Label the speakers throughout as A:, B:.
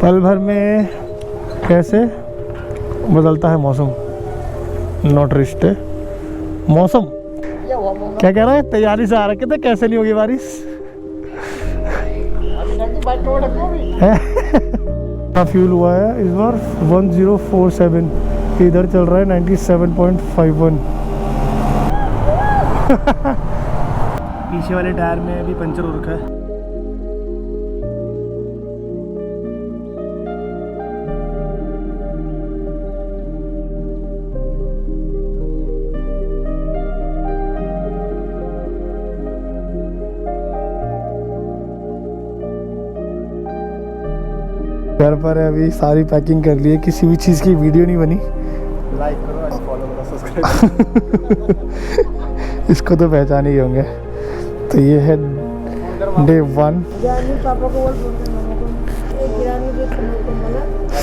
A: पल भर में कैसे बदलता है मौसम। नॉट रिश्ते मौसम क्या कह रहा है, तैयारी से आ रखे थे, कैसे नहीं होगी बारिश। फ्यूल हुआ है इस बार 1047, इधर चल रहा है 97.51। पीछे वाले टायर में भी पंचर हो रखा है। घर पर है, अभी सारी पैकिंग कर ली है, किसी भी चीज़ की वीडियो नहीं बनी।
B: लाइक करो और फॉलो करो, सब्सक्राइब।
A: इसको तो पहचान ही होंगे। तो ये है डे 1।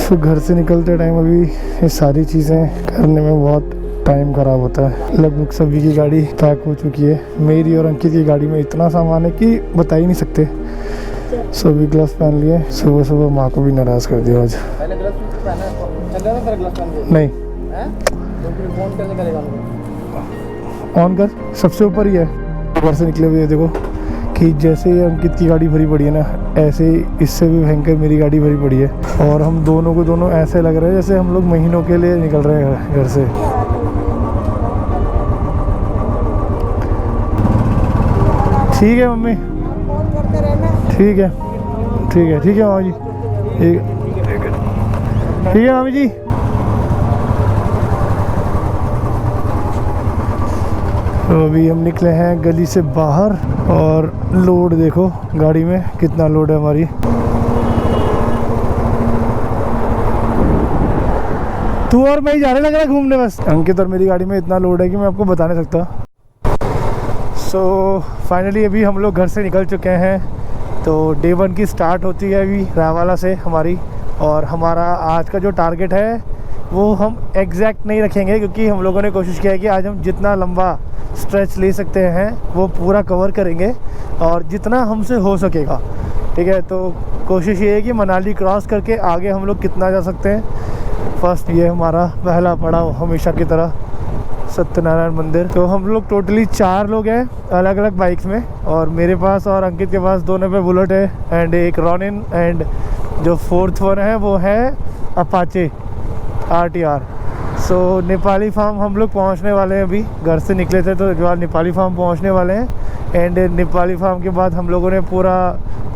A: तो घर से निकलते टाइम अभी ये सारी चीज़ें करने में बहुत टाइम ख़राब होता है। लगभग सभी की गाड़ी पैक हो चुकी है। मेरी और अंकित की गाड़ी में इतना सामान है कि बता ही नहीं सकते। सभी ग्लव्स पहन लिए। सुबह सुबह माँ को भी नाराज़ कर दिया आज।
B: पहले ग्लव्स पहना है, चल रहा था तेरा ग्लव्स पहन के?
A: नहीं,
B: हैं? तो फिर फोन कैसे करेगा?
A: ऑन कर, सबसे ऊपर ही है। घर से निकले हुए देखो कि जैसे अंकित की गाड़ी भरी पड़ी है ना, ऐसे इससे भी भयंकर मेरी गाड़ी भरी पड़ी है। और हम दोनों को दोनों ऐसे लग रहे हैं जैसे हम लोग महीनों के लिए निकल रहे हैं घर से। ठीक है मम्मी, ठीक है ठीक है ठीक है मामा जी, ठीक है मामी जी। तो अभी हम निकले हैं गली से बाहर और लोड देखो गाड़ी में कितना लोड है हमारी। तू और मैं ही जा रहे लग रहा है घूमने बस। अंकित और मेरी गाड़ी में इतना लोड है कि मैं आपको बता नहीं सकता। सो फाइनली अभी हम लोग घर से निकल चुके हैं। तो डे 1 की स्टार्ट होती है अभी रायवाला से हमारी। और हमारा आज का जो टारगेट है वो हम एग्जैक्ट नहीं रखेंगे, क्योंकि हम लोगों ने कोशिश किया है कि आज हम जितना लंबा स्ट्रेच ले सकते हैं वो पूरा कवर करेंगे और जितना हमसे हो सकेगा। ठीक है, तो कोशिश ये है कि मनाली क्रॉस करके आगे हम लोग कितना जा सकते हैं। फर्स्ट ये हमारा पहला पड़ाव हमेशा की तरह सत्यनारायण मंदिर। तो हम लोग टोटली 4 लोग हैं अलग अलग बाइक्स में, और मेरे पास और अंकित के पास दोनों पे बुलेट है एंड एक रॉनिन, एंड जो 4th वन है वो है अपाचे RTR। सो नेपाली फार्म हम लोग पहुंचने वाले हैं। अभी घर से निकले थे तो जो नेपाली फार्म पहुंचने वाले हैं। एंड नेपाली फार्म के बाद हम लोगों ने पूरा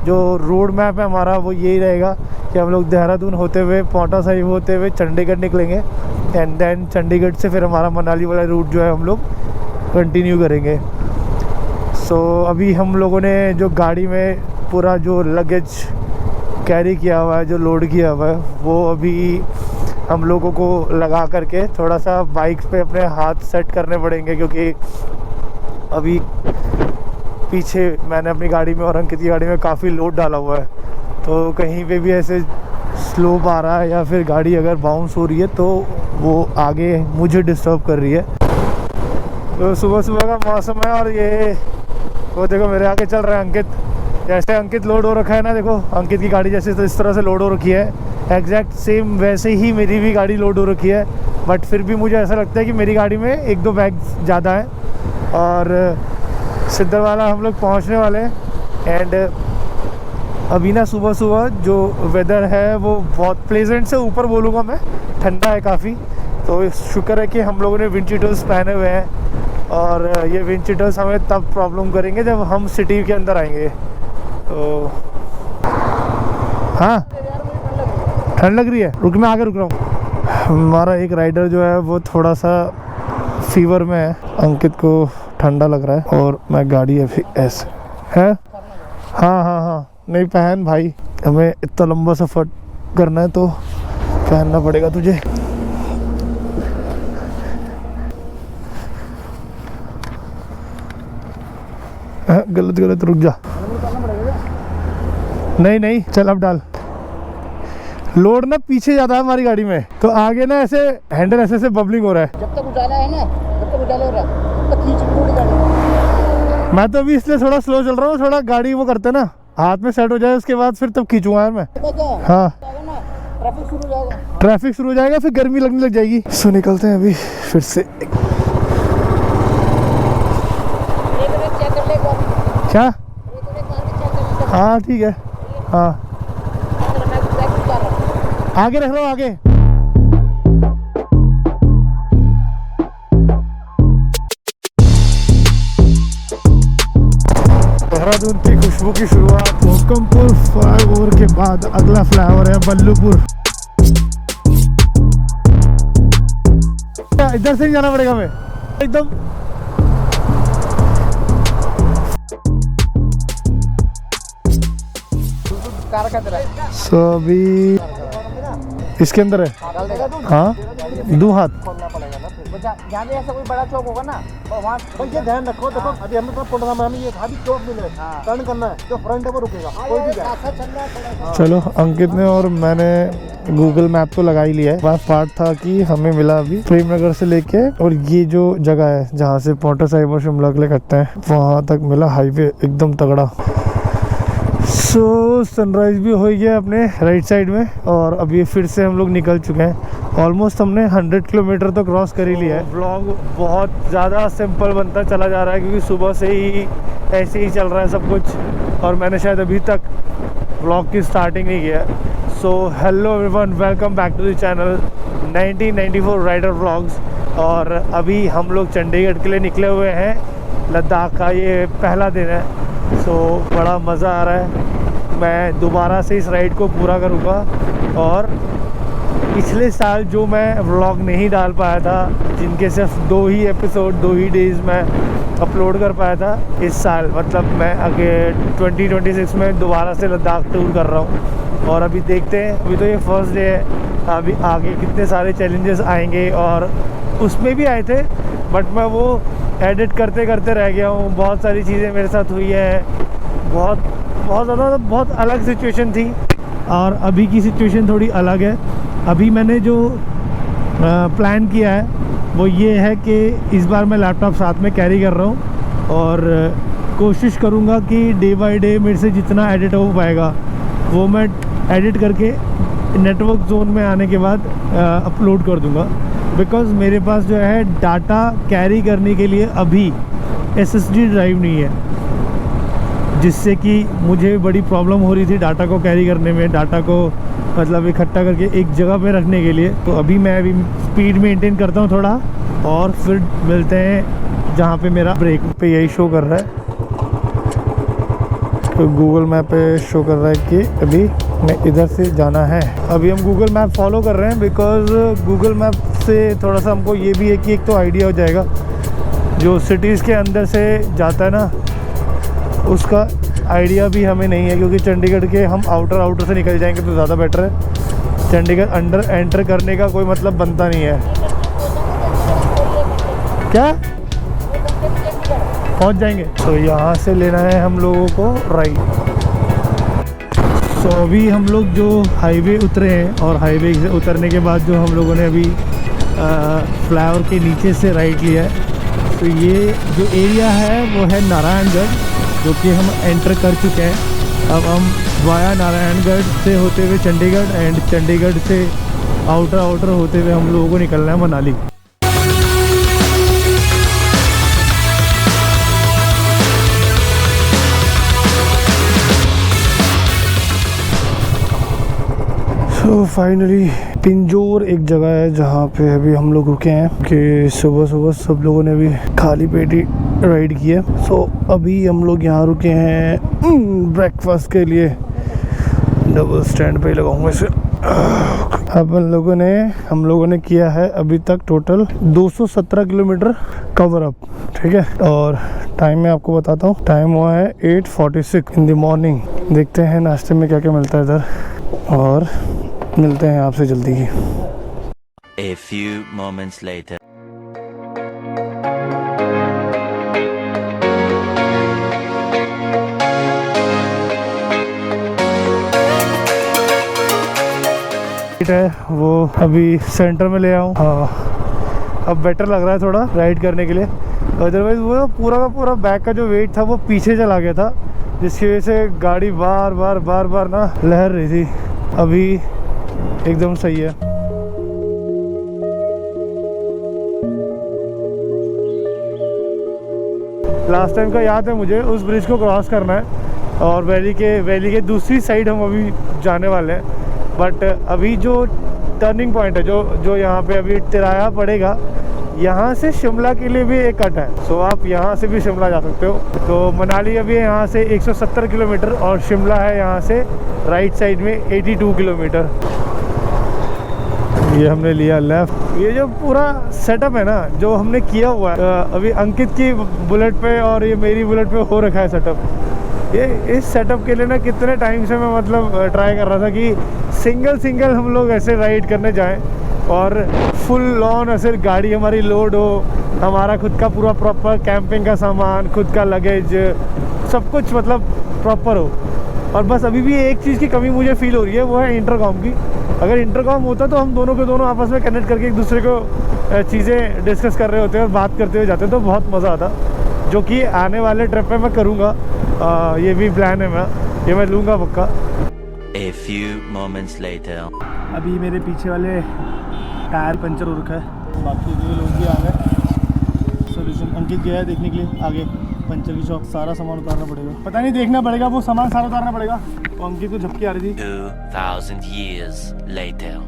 A: जो रोड मैप है हमारा वो यही रहेगा कि हम लोग देहरादून होते हुए पांवटा साहिब होते हुए चंडीगढ़ निकलेंगे। एंड देन चंडीगढ़ से फिर हमारा मनाली वाला रूट जो है हम लोग कंटिन्यू करेंगे। सो अभी हम लोगों ने जो गाड़ी में पूरा जो लगेज कैरी किया हुआ है, जो लोड किया हुआ है, वो अभी हम लोगों को लगा करके थोड़ा सा बाइक पे अपने हाथ सेट करने पड़ेंगे, क्योंकि अभी पीछे मैंने अपनी गाड़ी में और अंकित की गाड़ी में काफ़ी लोड डाला हुआ है। तो कहीं पे भी ऐसे स्लोप आ रहा है या फिर गाड़ी अगर बाउंस हो रही है तो वो आगे मुझे डिस्टर्ब कर रही है। तो सुबह सुबह का मौसम है और ये वो देखो मेरे आगे चल रहा है अंकित। जैसे अंकित लोड हो रखा है ना, देखो अंकित की गाड़ी जैसे तो इस तरह से लोड हो रखी है, एग्जैक्ट सेम वैसे ही मेरी भी गाड़ी लोड हो रखी है। बट फिर भी मुझे ऐसा लगता है कि मेरी गाड़ी में 1-2 बैग ज़्यादा है। और सिद्धरवाला हम लोग पहुंचने वाले हैं। एंड अभी ना सुबह सुबह जो वेदर है वो बहुत प्लेजेंट से ऊपर बोलूँगा मैं, ठंडा है काफ़ी। तो शुक्र है कि हम लोगों ने विंड चीटर्स पहने हुए हैं, और ये विंड चीटर्स हमें तब प्रॉब्लम करेंगे जब हम सिटी के अंदर आएंगे। तो हाँ ठंड लग रही है, रुक मैं आगे रुक रहा हूँ। हमारा एक राइडर जो है वो थोड़ा सा फीवर में है, अंकित को ठंडा लग रहा है और मैं गाड़ी अभी ऐसे है। हाँ हाँ हाँ नहीं पहन भाई, हमें इतना लंबा सफ़र करना है तो पहनना पड़ेगा तुझे। गलत गलत रुक जा। नहीं नहीं चल अब डाल। लोड ना पीछे ज़्यादा है हमारी गाड़ी में, तो आगे ना ऐसे हैंडल ऐसे बबलिंग हो रहा है।
B: जब तक उजाला है ना, जब तक उजाला हो रहा है तब तक खींच पूरी गाड़ी।
A: मैं तो अभी इसलिए थोड़ा स्लो चल रहा हूँ, थोड़ा गाड़ी वो करते ना हाथ में सेट हो जाए उसके बाद फिर तब खींचूंगा यार मैं। हाँ
B: ट्रैफिक शुरू हो जाएगा।
A: ट्रैफिक शुरू हो जाएगा, फिर गर्मी लगने लग जाएगी। सो निकलते हैं अभी फिर से।
B: एक मिनट चेक कर ले एक बार।
A: क्या?
B: एक मिनट कार में चेक कर ले।
A: हाँ ठीक है। हाँ
B: मैं बैग उतार रहा हूँ।
A: आगे रख लो, आगे। देहरादून की खुशबू की शुरुआत मोहकमपुर फ्लाईओवर के बाद अगला फ्लाईओवर है बल्लूपुर। इधर से ही जाना पड़ेगा हमें एकदम।
B: कार का तेरा
A: सो अभी इसके अंदर है।
B: डाल देगा।
A: हाँ दो हाथ।
B: खोलना पड़ेगा ना फिर। जहाँ भी ऐसा कोई बड़ा चौक होगा ना तो वहाँ ये ध्यान रखो। देखो अभी हमने तो पढ़ा था, हमें ये था भी चौक मिले टर्न करना है, जो फ्रंट है वो रुकेगा, कोई भी जाए।
A: चलो अंकित ने और मैंने गूगल मैप तो लगा ही लिया है। बस पार्ट था कि हमें मिला अभी प्रेमनगर से लेके, और ये जो जगह है जहाँ से पोंटा साहिब और शिमला के लिए कटते हैं वहाँ तक मिला हाईवे एकदम तगड़ा। सो सनराइज भी हो गया अपने राइट साइड में, और अभी फिर से हम लोग निकल चुके हैं। ऑलमोस्ट हमने 100 किलोमीटर तो क्रॉस कर ही लिया है। व्लॉग बहुत ज़्यादा सिंपल बनता चला जा रहा है क्योंकि सुबह से ही ऐसे ही चल रहा है सब कुछ, और मैंने शायद अभी तक व्लॉग की स्टार्टिंग नहीं किया। So hello everyone, welcome back to the channel 1994 rider vlogs. और अभी हम लोग चंडीगढ़ के लिए निकले हुए हैं। लद्दाख का ये पहला दिन है। सो बड़ा मज़ा आ रहा है। मैं दोबारा से इस राइड को पूरा करूँगा, और पिछले साल जो मैं व्लॉग नहीं डाल पाया था, जिनके सिर्फ 2 ही एपिसोड 2 ही डेज़ में अपलोड कर पाया था, इस साल मतलब मैं आगे 2026 में दोबारा से लद्दाख टूर कर रहा हूँ। और अभी देखते हैं, अभी तो ये फर्स्ट डे है, अभी आगे कितने सारे चैलेंजेस आएंगे। और उसमें भी आए थे बट मैं वो एडिट करते करते रह गया हूँ। बहुत सारी चीज़ें मेरे साथ हुई हैं, बहुत ज़्यादा, बहुत अलग सिचुएशन थी, और अभी की सिचुएशन थोड़ी अलग है। अभी मैंने जो प्लान किया है वो ये है कि इस बार मैं लैपटॉप साथ में कैरी कर रहा हूँ, और कोशिश करूँगा कि डे बाय डे मेरे से जितना एडिट हो पाएगा वो मैं एडिट करके नेटवर्क जोन में आने के बाद अपलोड कर दूँगा। बिकॉज़ मेरे पास जो है डाटा कैरी करने के लिए अभी SSD ड्राइव नहीं है, जिससे कि मुझे बड़ी प्रॉब्लम हो रही थी डाटा को कैरी करने में, डाटा को मतलब इकट्ठा करके एक जगह पे रखने के लिए। तो अभी मैं स्पीड मेंटेन करता हूँ थोड़ा, और फिर मिलते हैं जहाँ पे मेरा ब्रेक पे यही शो कर रहा है। तो गूगल मैप पे शो कर रहा है कि अभी मैं इधर से जाना है। अभी हम गूगल मैप फॉलो कर रहे हैं, बिकॉज़ गूगल मैप से थोड़ा सा हमको ये भी है कि एक तो आइडिया हो जाएगा, जो सिटीज़ के अंदर से जाता है ना उसका आइडिया भी हमें नहीं है, क्योंकि चंडीगढ़ के हम आउटर से निकल जाएंगे तो ज़्यादा बेटर है। चंडीगढ़ अंडर एंटर करने का कोई मतलब बनता नहीं है। क्या पहुंच जाएंगे? तो यहाँ से लेना है हम लोगों को राइट। सो अभी हम लोग जो हाईवे उतरे हैं, और हाईवे से उतरने के बाद जो हम लोगों ने अभी फ्लाईओवर के नीचे से राइट लिया है। तो ये जो एरिया है वो है नारायणगढ़, जो कि हम एंटर कर चुके हैं। अब हम वाया नारायणगढ़ से होते हुए चंडीगढ़, एंड चंडीगढ़ से आउटर होते हुए हम लोगों को निकलना है मनाली। तो फाइनली पिंजौर एक जगह है जहाँ पे अभी हम लोग रुके हैं कि सुबह सब लोगों ने अभी खाली पेट ही राइड किया। सो अभी हम लोग यहाँ रुके हैं ब्रेकफास्ट के लिए। डबल स्टैंड पे लगाऊंगा इसे। अब हम लोगों ने किया है अभी तक टोटल 217 किलोमीटर कवर अप, ठीक है। और टाइम मैं आपको बताता हूँ, टाइम हुआ है 8:46 इन द मॉर्निंग। देखते हैं नाश्ते में क्या क्या मिलता है इधर, और मिलते हैं आपसे जल्दी ही।
C: A few moments later.
A: है वो अभी सेंटर में ले आऊँ। हाँ अब बेटर लग रहा है थोड़ा राइड करने के लिए। अदरवाइज वो पूरा का पूरा बैक का जो वेट था वो पीछे चला गया था, जिसकी वजह से गाड़ी बार बार ना लहर रही थी। अभी एकदम सही है। लास्ट टाइम का याद है मुझे, उस ब्रिज को क्रॉस करना है और वैली के दूसरी साइड हम अभी जाने वाले हैं। बट अभी जो टर्निंग पॉइंट है, जो यहाँ पे अभी तिराया पड़ेगा, यहाँ से शिमला के लिए भी एक कट है। सो आप यहाँ से भी शिमला जा सकते हो। तो मनाली अभी यहाँ से 170 किलोमीटर और शिमला है यहाँ से राइट साइड में 82 किलोमीटर। ये हमने लिया लेफ्ट। ये जो पूरा सेटअप है ना जो हमने किया हुआ है, अभी अंकित की बुलेट पे और ये मेरी बुलेट पे हो रखा है सेटअप। ये इस सेटअप के लिए ना कितने टाइम से मैं मतलब ट्राई कर रहा था कि सिंगल हम लोग ऐसे राइड करने जाएं और फुल ऑन ऐसे गाड़ी हमारी लोड हो, हमारा खुद का पूरा प्रॉपर कैंपिंग का सामान, खुद का लगेज, सब कुछ मतलब प्रॉपर हो। और बस अभी भी एक चीज़ की कमी मुझे फील हो रही है, वो है इंटरकॉम की। अगर इंटरकॉम होता तो हम दोनों के दोनों आपस में कनेक्ट करके एक दूसरे को चीज़ें डिस्कस कर रहे होते हैं और बात करते हुए जाते तो बहुत मज़ा आता, जो कि आने वाले ट्रिप पे मैं करूँगा। ये भी प्लान है, ये मैं लूँगा पक्का।
C: A few moments later.
A: अभी मेरे पीछे वाले टायर पंचर हो रखा है, बाकी ये लोग भी आ गए। सोल्यूशन अंकित गया है देखने के लिए आगे पंचर की शॉप। सारा सामान उतारना पड़ेगा, पता नहीं देखना पड़ेगा, वो सामान सारा उतारना पड़ेगा। तो अंकित को झपकी आ रही थी।
C: 2000 years later.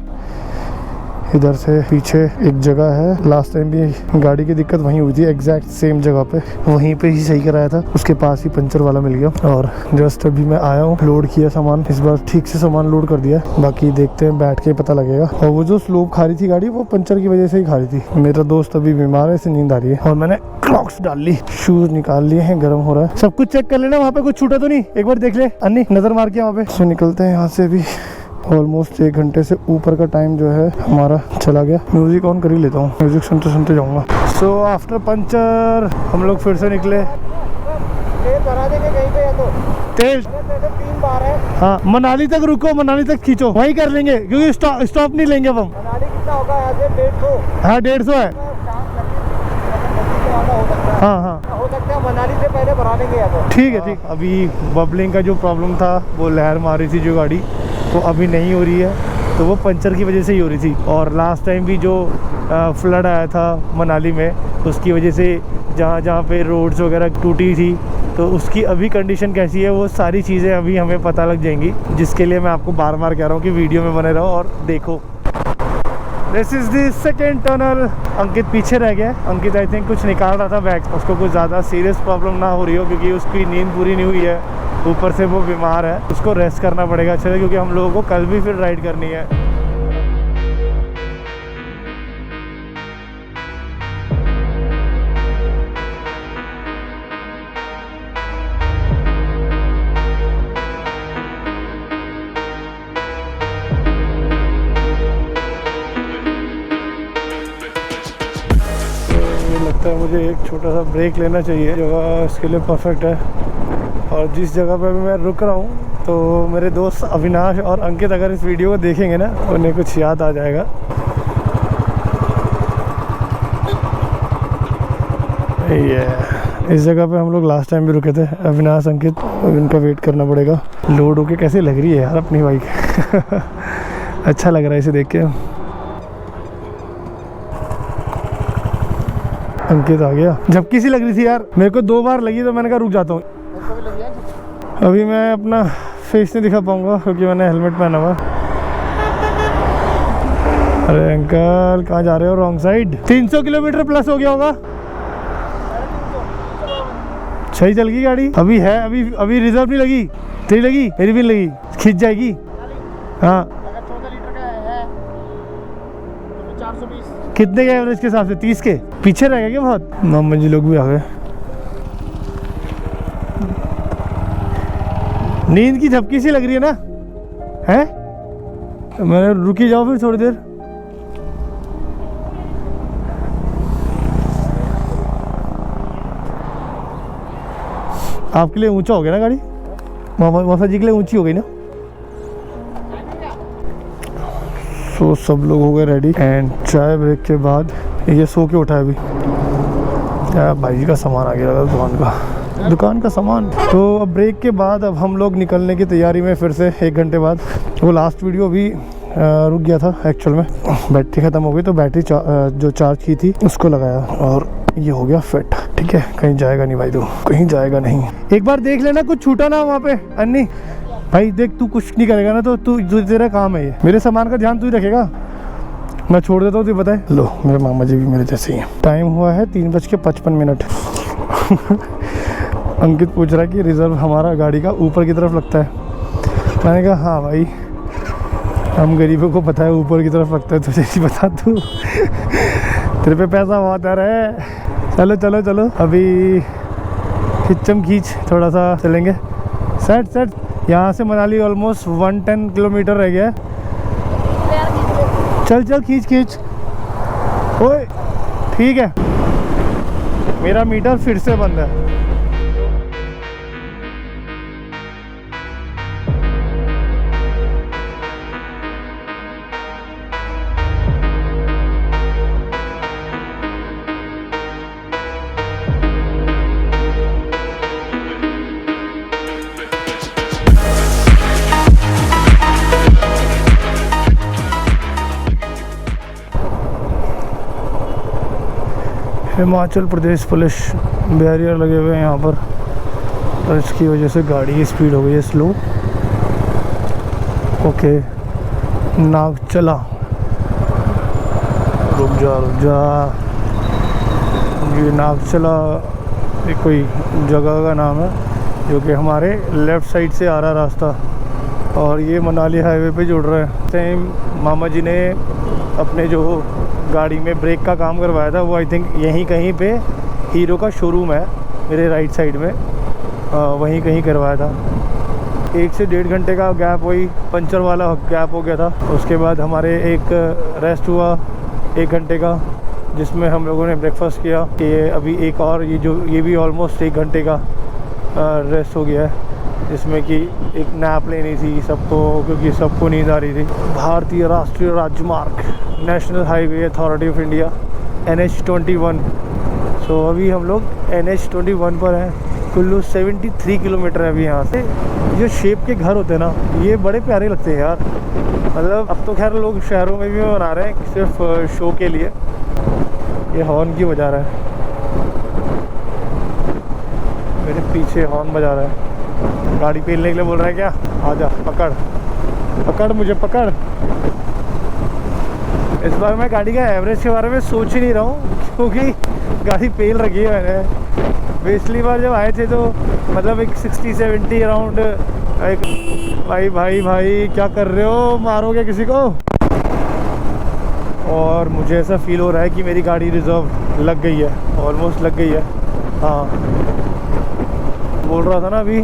A: इधर से पीछे एक जगह है, लास्ट टाइम भी गाड़ी की दिक्कत वहीं हुई थी, एग्जैक्ट सेम जगह पे, वहीं पे ही सही कराया था, उसके पास ही पंचर वाला मिल गया। और जस्ट अभी मैं आया हूँ, लोड किया सामान, इस बार ठीक से सामान लोड कर दिया, बाकी देखते हैं बैठ के पता लगेगा। और वो जो स्लोप खा रही थी गाड़ी, वो पंचर की वजह से ही खा रही थी। मेरा दोस्त अभी बीमार है, इसे नींद आ रही है और मैंने क्रॉक्स डाल ली, शूज निकाल लिए हैं, गर्म हो रहा है। सब कुछ चेक कर लेना, वहाँ पे कुछ छूटा तो नहीं, एक बार देख ले अन्नी, नजर मार के वहाँ पे। तो निकलते हैं यहाँ से। भी ऑलमोस्ट 1 घंटे से ऊपर का टाइम जो है हमारा चला गया। म्यूजिक ऑन कर ही लेता हूँ, म्यूजिक सुनते सुनते जाऊँगा। सो आफ्टर पंचर हम लोग फिर से निकले।
B: तेल भरा देंगे कहीं पे, या तो
A: तेल
B: 3 बार है।
A: हाँ, मनाली तक रुको, मनाली तक खींचो, वहीं कर लेंगे क्योंकि स्टॉप नहीं लेंगे अब हम।
B: मनाली कितना होगा यहाँ से? 150।
A: हाँ 150 है। हाँ हाँ
B: हो सकता है मनाली से पहले भरा लेंगे या तो।
A: ठीक है ठीक। अभी बबलिंग का जो प्रॉब्लम था, वो लहर मार रही थी जो गाड़ी, वो अभी नहीं हो रही है, तो वो पंचर की वजह से ही हो रही थी। और लास्ट टाइम भी जो फ्लड आया था मनाली में, उसकी वजह से जहाँ पे रोड्स वगैरह टूटी थी, तो उसकी अभी कंडीशन कैसी है, वो सारी चीज़ें अभी हमें पता लग जाएंगी, जिसके लिए मैं आपको बार बार कह रहा हूँ कि वीडियो में बने रहो और देखो। This is the second tunnel. Ankit पीछे रह गया। अंकित आई थिंक कुछ निकाल रहा था बैग, उसको कुछ ज़्यादा सीरियस प्रॉब्लम ना हो रही हो, क्योंकि उसकी नींद पूरी नहीं हुई है, ऊपर से वो बीमार है, उसको रेस्ट करना पड़ेगा अच्छे से, क्योंकि हम लोगों को कल भी फिर राइड करनी है। लगता है मुझे एक छोटा सा ब्रेक लेना चाहिए, जगह इसके लिए परफेक्ट है। और जिस जगह पे मैं रुक रहा हूँ, तो मेरे दोस्त अविनाश और अंकित अगर इस वीडियो को देखेंगे ना, उन्हें कुछ याद आ जाएगा। ये इस जगह पे हम लोग लास्ट टाइम भी रुके थे, अविनाश अंकित, इनका वेट करना पड़ेगा। लोड होके कैसे लग रही है यार अपनी बाइक अच्छा लग रहा है इसे देख के। अंकित आ गया, झपकी सी लग रही थी यार, मेरे को 2 बार लगी, तो मैंने कहा रुक जाता हूँ। अभी मैं अपना फेस नहीं दिखा पाऊंगा क्योंकि मैंने हेलमेट पहना हुआ। अरे अंकल कहाँ जा रहे हो? Wrong side. 300 किलोमीटर प्लस हो गया होगा। सही चल गई गाड़ी? अभी है, अभी रिजर्व नहीं लगी, तेरी लगी, मेरी भी लगी, खींच जाएगी। हाँ,
B: अगर 14 लीटर का है तो 420।
A: कितने के एवरेज के हिसाब से? 30 के पीछे रह गया क्या बहुत? मोहम्मद जी लोग भी आ गए। नींद की झपकी सी लग रही है ना, है? मैंने रुकी जाओ फिर थोड़ी देर। आपके लिए ऊंचा हो गया ना गाड़ी, मौसा जी के लिए ऊंची हो गई ना। सो सब लोग हो गए रेडी एंड चाय ब्रेक के बाद ये सो के उठा है अभी। क्या भाई जी का सामान आ गया दुकान का सामान। तो अब ब्रेक के बाद अब हम लोग निकलने की तैयारी में फिर से 1 घंटे बाद। वो लास्ट वीडियो भी रुक गया था एक्चुअल में, बैटरी ख़त्म हो गई तो बैटरी जो चार्ज की थी उसको लगाया और ये हो गया फिट। ठीक है, कहीं जाएगा नहीं भाई, तू कहीं जाएगा नहीं। एक बार देख लेना कुछ छूटा ना वहाँ पे। अन्नी भाई देख, तू कुछ नहीं करेगा ना तो तू तेरा काम है ये, मेरे सामान का ध्यान तू ही रखेगा, मैं छोड़ देता हूँ, तुझे पता है। लो मेरे मामा जी भी मेरे जैसे ही हैं। टाइम हुआ है 3:55। अंकित पूछ रहा है कि रिजर्व हमारा गाड़ी का ऊपर की तरफ लगता है। मैंने कहा हाँ भाई, हम गरीबों को पता है ऊपर की तरफ लगता है, तुझे नहीं पता, तू तेरे पे पैसा बहुत आ रहा है। चलो चलो चलो, अभी खिच्चम खींच थोड़ा सा चलेंगे। सेट यहाँ से मनाली ऑलमोस्ट 110 किलोमीटर रह गया है। चल चल खींच। ओए ठीक है, मेरा मीटर फिर से बंद है। हिमाचल प्रदेश पुलिस बैरियर लगे हुए हैं यहाँ पर, तो इसकी वजह से गाड़ी की स्पीड हो गई है स्लो। ओके, नागचला, रुक जा। ये नागचला ये कोई जगह का नाम है जो कि हमारे लेफ़्ट साइड से आ रहा रास्ता, और ये मनाली हाईवे पे जुड़ रहा है। सेम मामा जी ने अपने जो गाड़ी में ब्रेक का काम करवाया था वो आई थिंक यहीं कहीं पे हीरो का शोरूम है मेरे राइट साइड में, वहीं कहीं करवाया था। 1 से 1.5 घंटे का गैप, वही पंचर वाला गैप हो गया था। उसके बाद हमारे एक रेस्ट हुआ 1 घंटे का, जिसमें हम लोगों ने ब्रेकफास्ट किया। कि अभी एक और ये भी ऑलमोस्ट 1 घंटे का रेस्ट हो गया है, जिसमें कि एक नैप लेनी थी सबको, क्योंकि सबको नींद आ रही थी। भारतीय राष्ट्रीय राजमार्ग, national highway authority of India, NH21। सो अभी हम लोग NH21 पर हैं। कुल्लू 73 किलोमीटर है अभी यहाँ से। जो शेप के घर होते हैं ना, ये बड़े प्यारे लगते हैं यार। मतलब अब तो खैर लोग शहरों में भी बना रहे हैं सिर्फ शो के लिए। ये हॉर्न क्यों बजा रहा है? मेरे पीछे हॉर्न बजा रहा है। गाड़ी पेलने के लिए बोल रहा है क्या? आजा, पकड़ मुझे, पकड़। इस बार मैं गाड़ी का एवरेज के बारे में सोच ही नहीं रहा हूँ, क्योंकि गाड़ी पेल रखी है मैंने। पिछली बार जब आए थे तो मतलब एक 60-70 अराउंड। एक भाई क्या कर रहे हो, मारोगे किसी को? और मुझे ऐसा फील हो रहा है कि मेरी गाड़ी रिजर्व लग गई है, ऑलमोस्ट लग गई है। हाँ, बोल रहा था ना अभी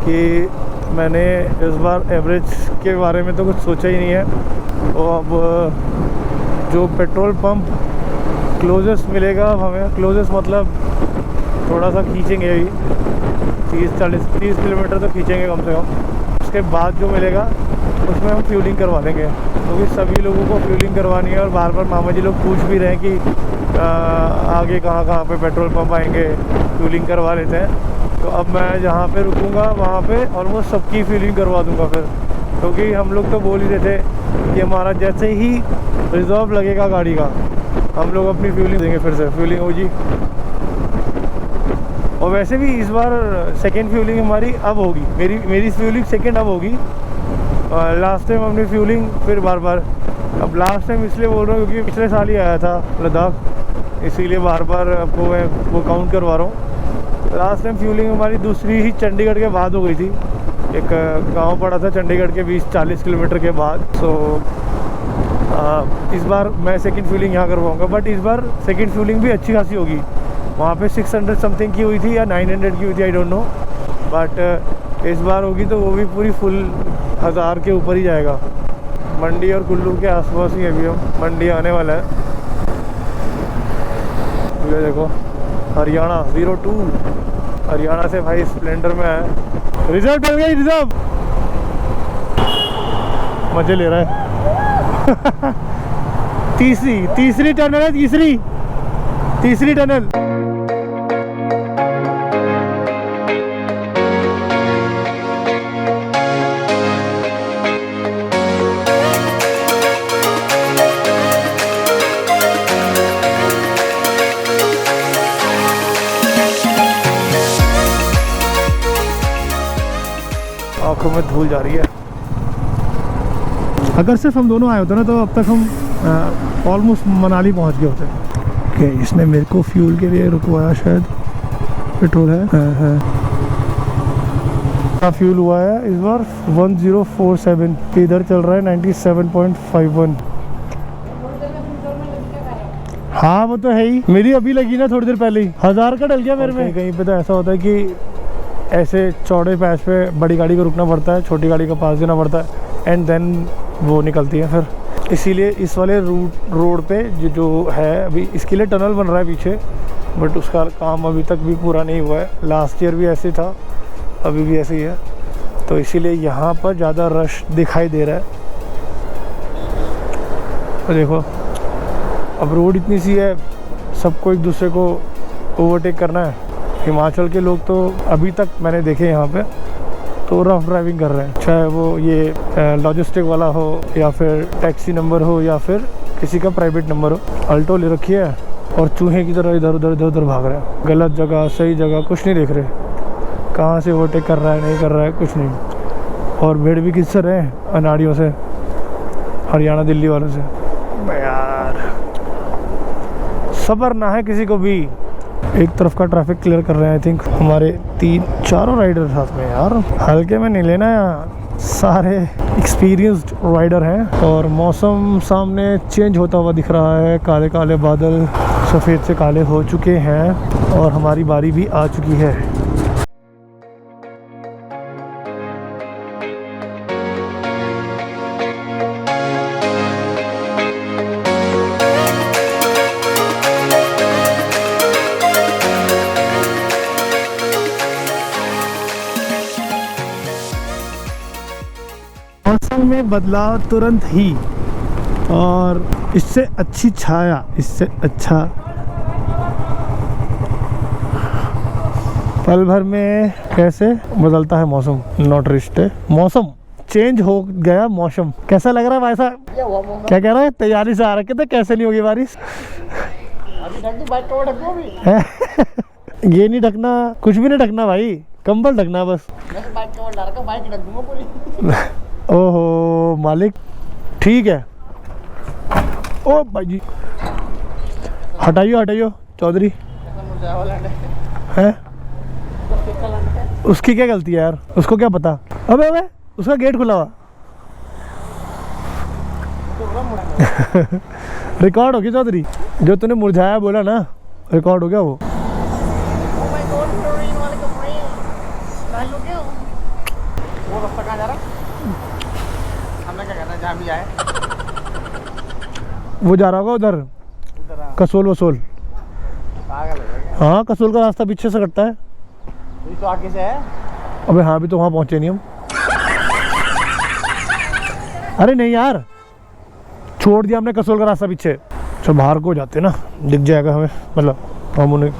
A: कि मैंने इस बार एवरेज के बारे में तो कुछ सोचा ही नहीं है। तो अब जो पेट्रोल पंप क्लोजेस्ट मिलेगा हमें, क्लोजेस्ट मतलब थोड़ा सा खींचेंगे अभी 30 किलोमीटर तो खींचेंगे कम से कम। उसके बाद जो मिलेगा उसमें हम फ्यूलिंग करवा देंगे, क्योंकि सभी लोगों को फ्यूलिंग करवानी है। और बार बार मामा जी लोग पूछ भी रहे हैं कि आगे कहाँ पे पेट्रोल पंप आएंगे, फ्यूलिंग करवा लेते हैं। तो अब मैं जहाँ पे रुकूँगा वहाँ पे ऑलमोस्ट सबकी फ्यूलिंग करवा दूँगा फिर, क्योंकि हम लोग तो बोल ही रहे थे कि हमारा जैसे ही रिजर्व लगेगा गाड़ी का, हम लोग अपनी फ्यूलिंग देंगे, फिर से फ्यूलिंग होगी। और वैसे भी इस बार सेकेंड फ्यूलिंग हमारी अब होगी, मेरी फ्यूलिंग सेकेंड अब होगी। लास्ट टाइम हमने फ्यूलिंग फिर बार अब लास्ट टाइम इसलिए बोल रहा हूँ क्योंकि पिछले साल ही आया था लद्दाख, इसीलिए बार आपको मैं वो काउंट करवा रहा हूँ। लास्ट टाइम फ्यूलिंग हमारी दूसरी ही चंडीगढ़ के बाद हो गई थी। एक गांव पड़ा था चंडीगढ़ के 20-40 किलोमीटर के बाद। सो इस बार मैं सेकंड फ्यूलिंग यहाँ करवाऊँगा, बट इस बार सेकंड फ्यूलिंग भी अच्छी खासी होगी। वहाँ पे 600 समथिंग की हुई थी या 900 की हुई थी, आई डोंट नो, बट इस बार होगी तो वो भी पूरी फुल 1000 के ऊपर ही जाएगा। मंडी और कुल्लू के आसपास ही अभी हम मंडी आने वाला है। ये देखो हरियाणा 02, हरियाणा से भाई स्प्लेंडर में आया। रिजर्व डल गई, रिजर्व मजे ले रहा है। तीसरी टनल है, तीसरी टनल। में धूल जा रही है। अगर सिर्फ हम दोनों आए होते ना तो अब तक हम ऑलमोस्ट मनाली पहुंच गए होते। ओके, इसने मेरे को फ्यूल के लिए रुकवाया, शायद पेट्रोल है। हाँ, फ्यूल हुआ है इस बार 1047, इधर चल रहा है 97.51। हाँ वो तो है ही, मेरी अभी लगी ना थोड़ी देर पहले ही 1000 का डल गया मेरे में। कहीं पे तो ऐसा होता है कि ऐसे चौड़े पैच पे बड़ी गाड़ी को रुकना पड़ता है, छोटी गाड़ी का पास देना पड़ता है, एंड देन वो निकलती है फिर। इसीलिए इस वाले रोड पे जो है अभी, इसके लिए टनल बन रहा है पीछे, बट उसका काम अभी तक भी पूरा नहीं हुआ है। लास्ट ईयर भी ऐसे था, अभी भी ऐसे ही है, तो इसीलिए यहाँ पर ज़्यादा रश दिखाई दे रहा है। तो देखो अब रोड इतनी सी है, सबको एक दूसरे को ओवरटेक करना है। हिमाचल के लोग तो अभी तक मैंने देखे यहाँ पे तो रफ ड्राइविंग कर रहे हैं, चाहे वो ये लॉजिस्टिक वाला हो या फिर टैक्सी नंबर हो या फिर किसी का प्राइवेट नंबर हो। अल्टो ले रखी है और चूहे की तरह इधर उधर भाग रहे हैं। गलत जगह सही जगह कुछ नहीं देख रहे, कहाँ से ओवरटेक कर रहा है नहीं कर रहा है कुछ नहीं। और भीड़ भी किससे रहे, अनाड़ियों से, हरियाणा दिल्ली वालों से। यार सब्र ना है किसी को भी। एक तरफ का ट्रैफिक क्लियर कर रहे हैं आई थिंक हमारे 3-4 राइडर साथ में। यार हल्के में नहीं लेना, यहाँ सारे एक्सपीरियंस्ड राइडर हैं। और मौसम सामने चेंज होता हुआ दिख रहा है, काले काले बादल सफ़ेद से काले हो चुके हैं और हमारी बारी भी आ चुकी है। मौसम में बदलाव तुरंत ही, और इससे अच्छी छाया, इससे अच्छा पल भर में कैसे बदलता है मौसम। नॉट रिश्ते, मौसम चेंज हो गया। मौसम कैसा लग रहा है भाई साहब? क्या कह रहा है? तैयारी से आ रखे थे, कैसे नहीं होगी बारिश? ये नहीं ढकना, कुछ भी नहीं ढकना भाई, कंबल ढकना बस। ओहो मालिक, ठीक है। ओ भाई जी, हटाइयो चौधरी है। उसकी क्या गलती है यार, उसको क्या पता। अबे उसका गेट खुला हुआ। रिकॉर्ड हो गया चौधरी, जो तूने मुरझाया बोला ना, रिकॉर्ड हो गया वो। वो जा रहा होगा उधर कसोल वसोल। हाँ कसोल का रास्ता पीछे से कटता है,
B: तो आगे से है।
A: अबे हाँ, भी तो वहाँ पहुँचे नहीं हम। अरे नहीं यार, छोड़ दिया हमने कसोल का रास्ता पीछे। चल बाहर को जाते ना, दिख जाएगा हमें, मतलब हम उन्हें